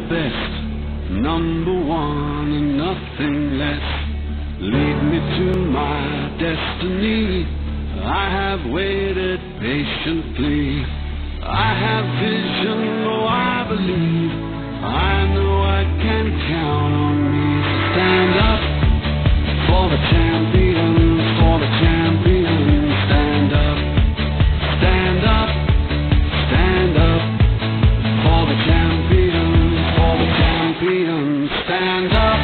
best, number one and nothing less. Lead me to my destiny. I have waited patiently. I have vision, oh I believe. I know I can count on me. So stand up for the champions, for the champions. Stand up, stand up, stand up for the champions, for the champions. Stand up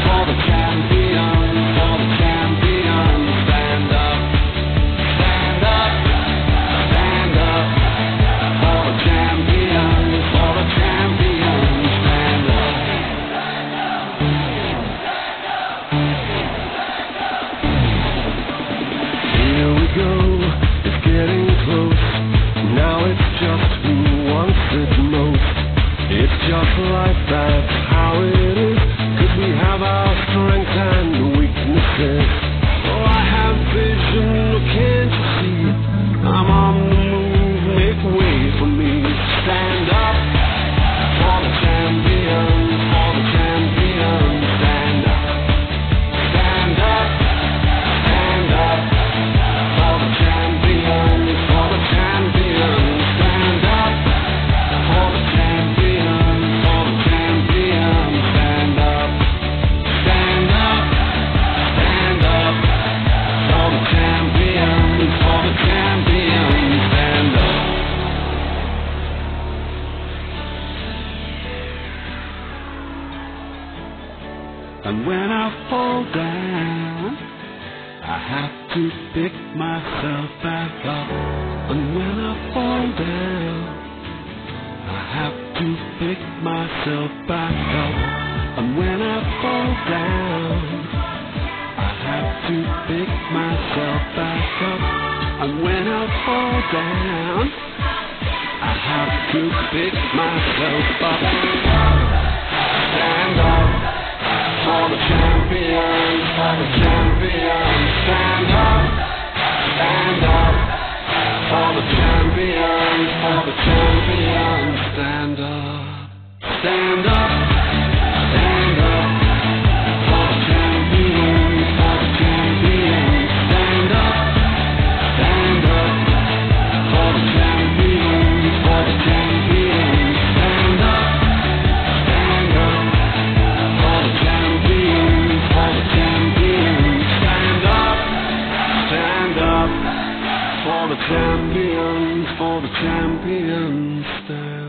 for the champions, for the champions. Stand up, stand up, stand up for the champions, for the champions. Stand up. Here we go, it's getting close. Now it's just who wants it most. It's just like that's how it is. 'Cause we have our strengths and weaknesses. Oh, I have vision, oh, can't you see? I'm on the move, make way for me. Stand up for the champions, for the champions. Stand up, stand up, stand up for the champions, for the champions. Stand up for the champions, for the champions. Stand up, stand up, stand up for the champions, for the champions. Stand up. And when I fall down, I have to pick myself back up. And when I fall down, I have to pick myself back up. And when I fall down, I have to pick myself back up. And when I fall down, I have to pick myself up. Stand up for the champions, for the champions. Stand up for the champions, for the champions. Stand up, stand up, stand up for the champions, for the champions. Stand up for the champions, for the champions. Stand up for the champions, for the champions. Stand up for the champions, for the champions. Stand